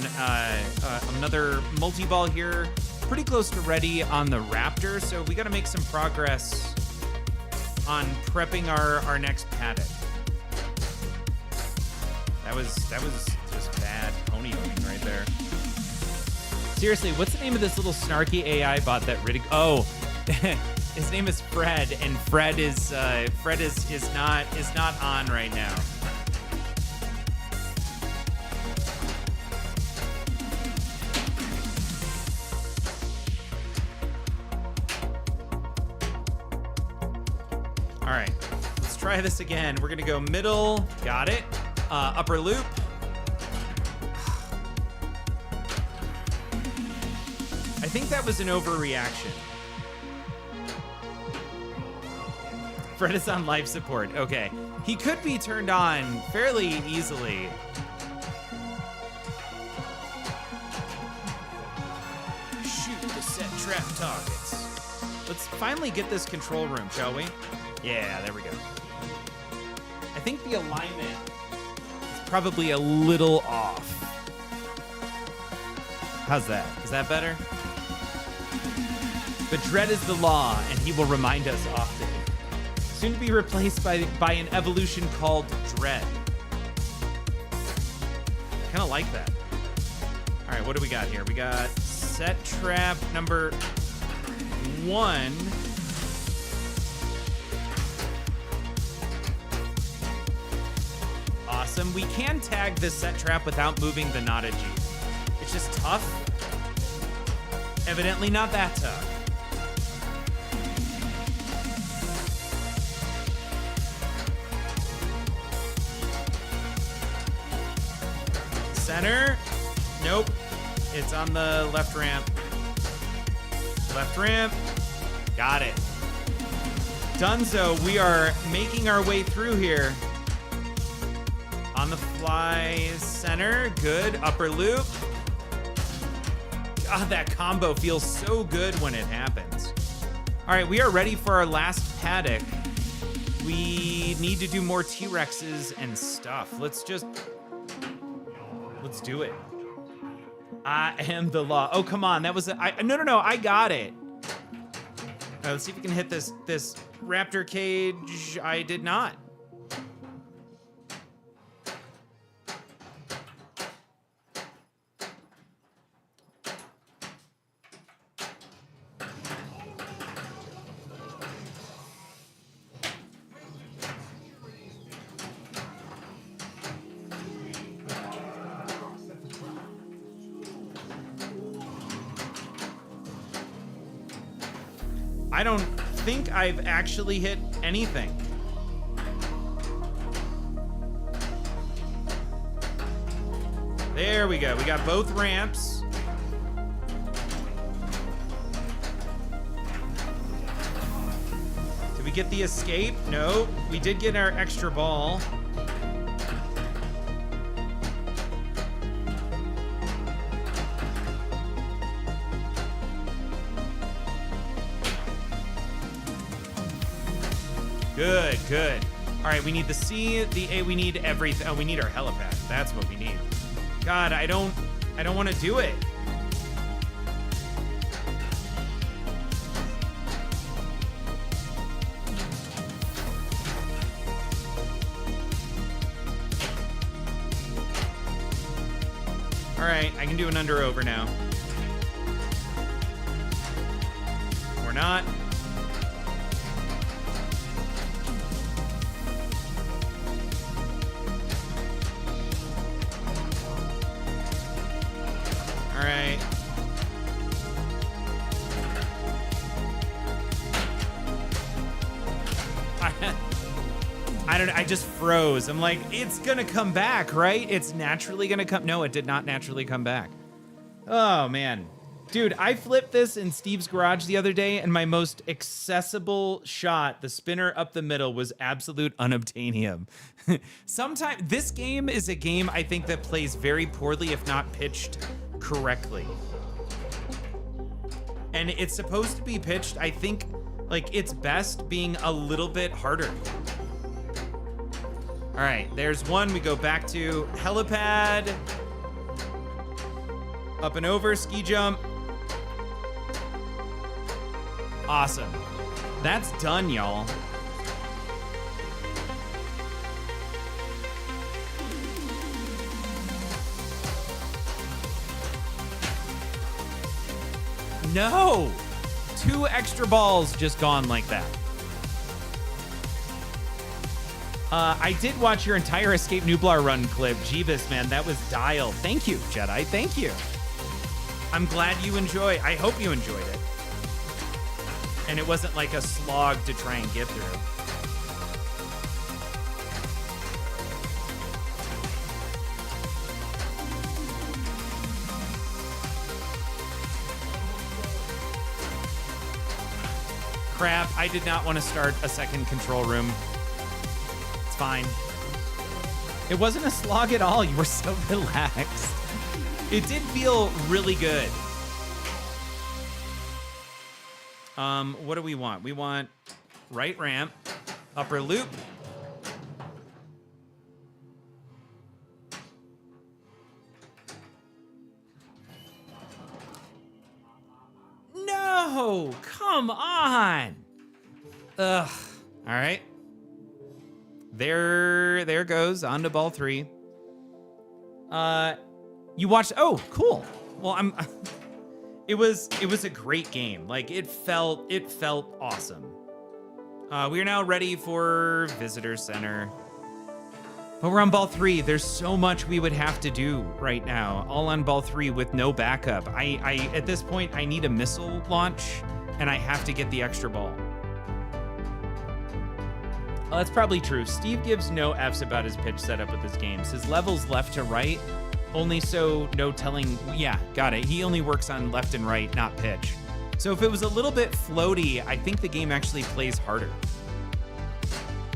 another multi-ball here, pretty close to ready on the Raptor, so we got to make some progress on prepping our next paddock. That was just bad pony owning right there. Seriously, what's the name of this little snarky AI bot that Oh, his name is Fred, and Fred is not on right now. All right, let's try this again. We're gonna go middle, got it. Upper loop. I think that was an overreaction. Fred is on life support, okay. He could be turned on fairly easily. Shoot the set trap targets. Let's finally get this control room, shall we? Yeah, there we go. I think the alignment is probably a little off. How's that? Is that better? But dread is the law, and he will remind us often. Soon to be replaced by an evolution called dread. Kind of like that. All right, what do we got here? We got set trap number 1. Awesome. We can tag this set trap without moving the Nada G. It's just tough. Evidently not that tough. Center. Nope. It's on the left ramp. Left ramp. Got it. Dunzo, we are making our way through here. On the fly center. Good. Upper loop. God, that combo feels so good when it happens. All right, we are ready for our last paddock. We need to do more T-Rexes and stuff. Let's do it. I am the law. Oh, come on. That was no. I got it. All right, let's see if we can hit this raptor cage. I did not. I don't think I've actually hit anything. There we go. We got both ramps. get the escape? No. We did get our extra ball. Good, good. All right, we need the C, the A, we need everything. Oh, we need our helipad. That's what we need. God, I don't want to do it. All right, I can do an under over now. Or not. All right. I don't know. I just froze. I'm like, it's gonna come back, right? It's naturally gonna come. No, it did not naturally come back. Oh man, dude, I flipped this in Steve's garage the other day, and my most accessible shot, the spinner up the middle, was absolute unobtainium. Sometimes this game is a game I think that plays very poorly if not pitched correctly. And it's supposed to be pitched, I think, like it's best being a little bit harder. All right, there's one. We go back to helipad. Up and over, ski jump. Awesome. That's done, y'all. No! 2 extra balls just gone like that. I did watch your entire Escape Nublar run clip. Jeebus, man, that was dial. Thank you, Jedi. Thank you. I'm glad you enjoy. I hope you enjoyed it. And it wasn't like a slog to try and get through. Crap, I did not want to start a second control room. It's fine. It wasn't a slog at all. You were so relaxed. It did feel really good. What do we want? We want right ramp, upper loop. No, come on. Ugh. All right. There goes on to ball 3. You watched? Oh, cool. Well, It was a great game. Like it felt awesome. We are now ready for Visitor Center. But we're on ball 3. There's so much we would have to do right now. All on ball 3 with no backup. I at this point I need a missile launch and I have to get the extra ball. Well, that's probably true. Steve gives no F's about his pitch setup with his games. His levels left to right, only so no telling. Yeah, got it. He only works on left and right, not pitch. So if it was a little bit floaty, I think the game actually plays harder.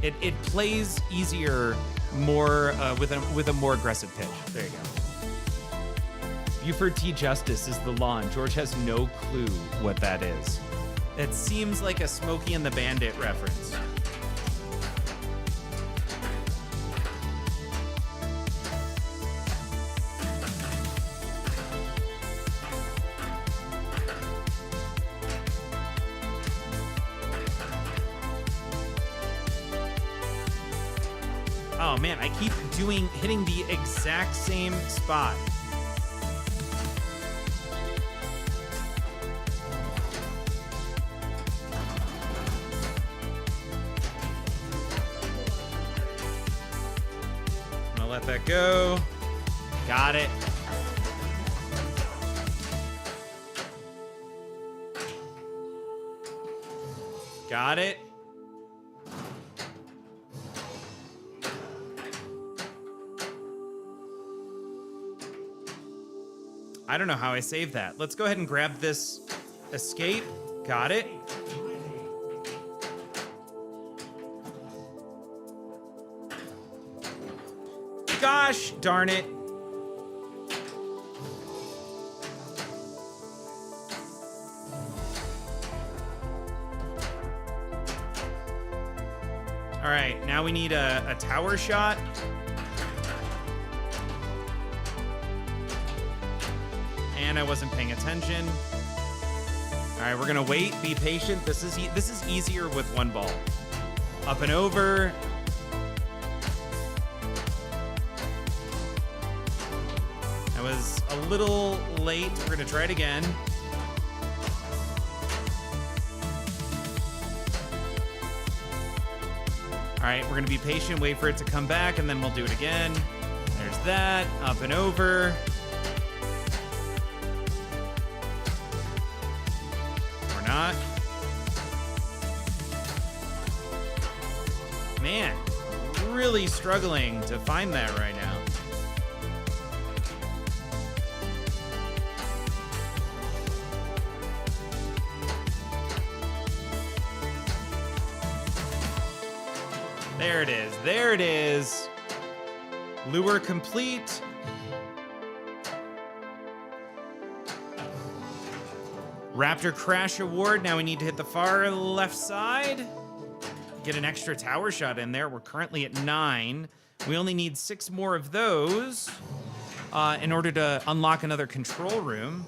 It plays easier, more with a more aggressive pitch. There you go. Buford T. Justice is the lawn. George has no clue what that is. It seems like a Smokey and the Bandit reference. Oh man, I keep hitting the exact same spot. I'm gonna let that go. Got it. Got it. I don't know how I saved that. Let's go ahead and grab this escape. Got it. gosh, darn it. All right, now we need a tower shot. And I wasn't paying attention. All right, we're gonna wait, be patient. This is easier with one ball. Up and over. I was a little late. We're gonna try it again. All right, we're gonna be patient, wait for it to come back, and then we'll do it again. There's that, up and over. Or not. Man, really struggling to find that right now. There it is. There it is. Lure complete. Raptor Crash Award. Now we need to hit the far left side. Get an extra tower shot in there. We're currently at 9. We only need 6 more of those in order to unlock another control room.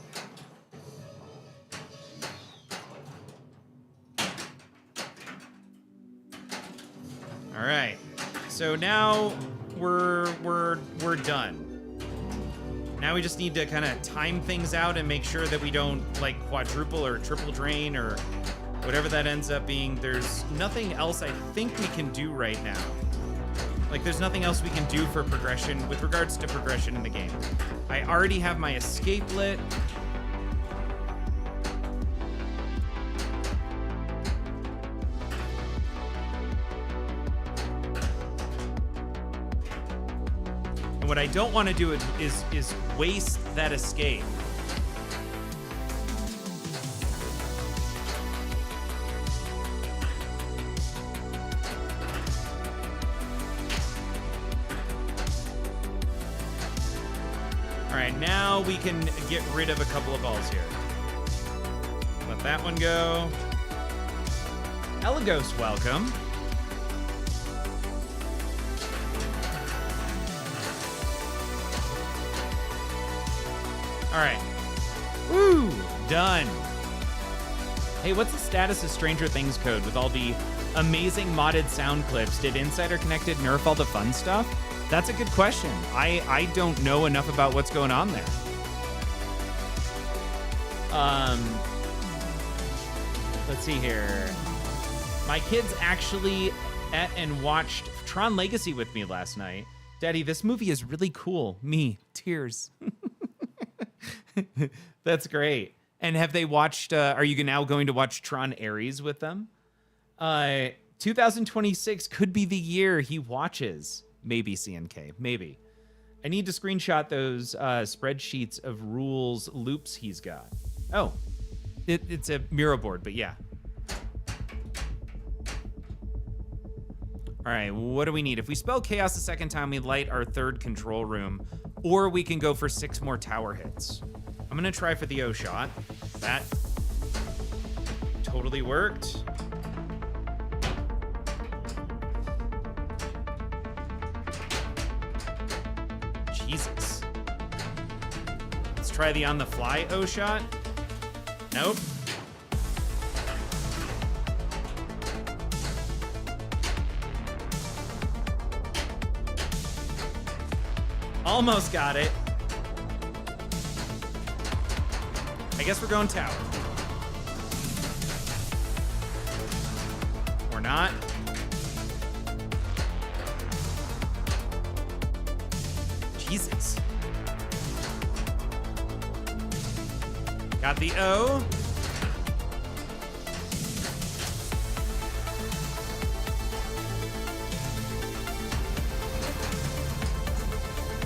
All right, so now we're done. Now we just need to kind of time things out and make sure that we don't like quadruple or triple drain or whatever that ends up being. There's nothing else I think we can do right now. Like there's nothing else we can do for progression with regards to progression in the game. I already have my escape lit. What I don't want to do is waste that escape. All right, now we can get rid of a couple of balls here. Let that one go. Elagos, welcome. All right. Woo! Done. Hey, what's the status of Stranger Things code with all the amazing modded sound clips? Did Insider Connected nerf all the fun stuff? That's a good question. I don't know enough about what's going on there. Let's see here. My kids actually ate and watched Tron Legacy with me last night. Daddy, this movie is really cool. Me, tears. That's great. And have they watched, are you now going to watch Tron Ares with them? 2026 could be the year he watches. Maybe CNK, maybe. I need to screenshot those spreadsheets of rules loops he's got. Oh, it's a Miro board, but yeah. All right, what do we need? If we spell chaos a second time, we light our 3rd control room, or we can go for 6 more tower hits. I'm gonna try for the O shot. That totally worked. Jesus. Let's try the on the fly O shot. Nope. Almost got it. I guess we're going tower. Or not. Jesus. Got the O.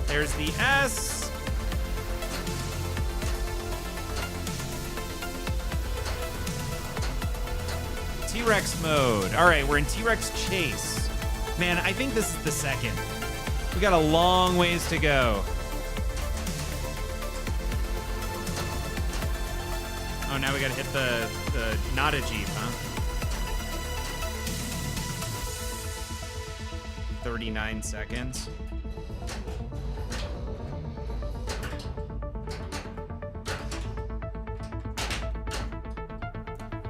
There's the S. T-Rex mode. All right, we're in T-Rex chase. Man, I think this is the second. We got a long ways to go. Oh, now we gotta hit the not a Jeep, huh? 39 seconds.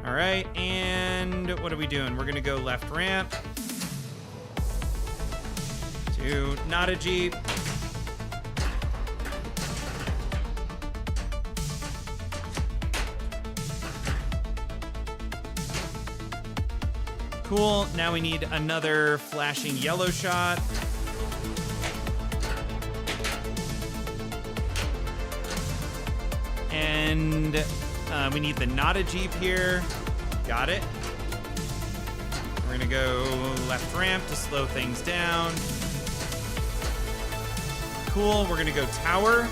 All right, and what are we doing? We're gonna go left ramp to not a Jeep. Cool, now we need another flashing yellow shot. And we need the not a Jeep here. Got it. We're gonna go left ramp to slow things down. Cool, we're gonna go tower.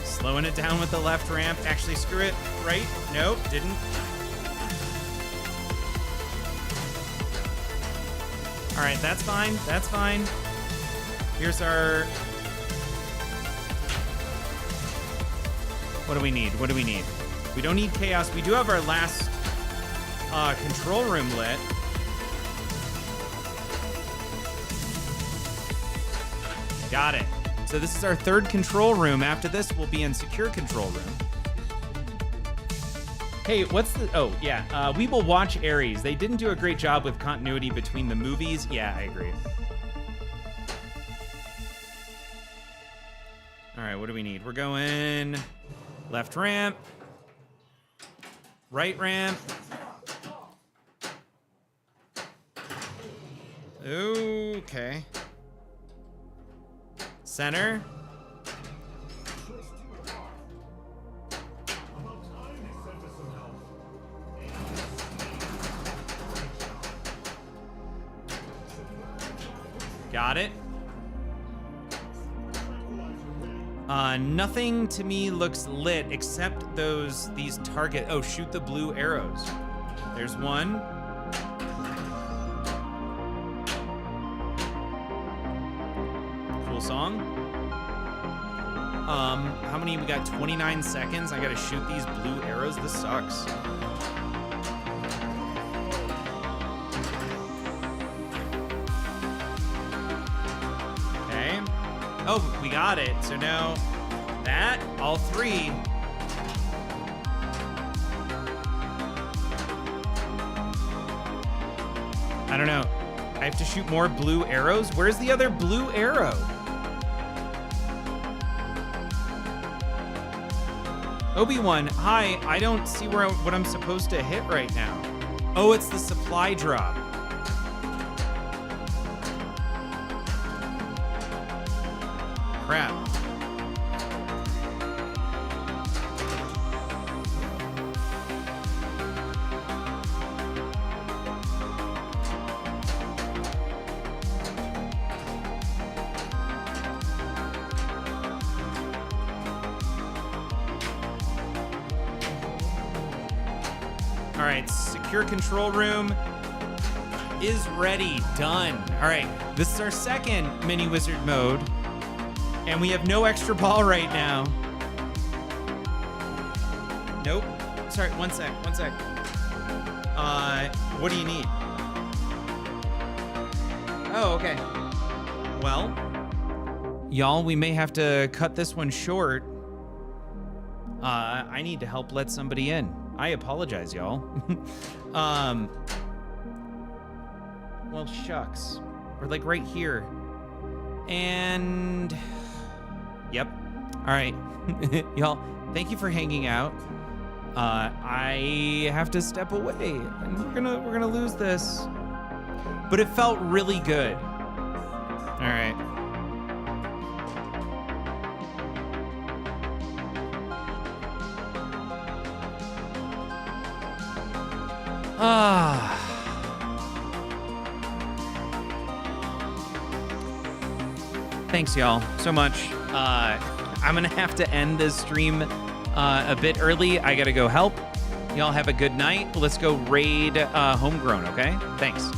Slowing it down with the left ramp. Actually, screw it. Right? Nope, didn't. All right, that's fine. That's fine. Here's our... What do we need? What do we need? We don't need chaos. We do have our last control room lit. Got it. So this is our third control room. After this, we'll be in secure control room. Hey, what's the... Oh, yeah. We will watch Ares. They didn't do a great job with continuity between the movies. Yeah, I agree. All right, what do we need? We're going left ramp, right ramp. Okay. Center. Got it. Nothing to me looks lit except these target. Oh, shoot the blue arrows. There's one. Cool song. How many? We got 29 seconds. I gotta shoot these blue arrows. This sucks. Okay. Oh, we got it. So now that, all three. I don't know. I have to shoot more blue arrows? Where's the other blue arrow? Obi-Wan, hi. I don't see what I'm supposed to hit right now. Oh, it's the supply drop. Crap. All right, secure control room is ready. Done. All right, this is our second mini wizard mode. And we have no extra ball right now. Nope. Sorry, one sec. What do you need? Oh, okay. Well, y'all, we may have to cut this one short. I need to help let somebody in. I apologize, y'all. Well, shucks. We're like right here. And... Yep. All right. Y'all, thank you for hanging out. I have to step away, and we're gonna lose this. But it felt really good. All right. Thanks, y'all, so much. I'm gonna have to end this stream a bit early. I gotta go help. Y'all have a good night. Let's go raid Homegrown, okay? Thanks.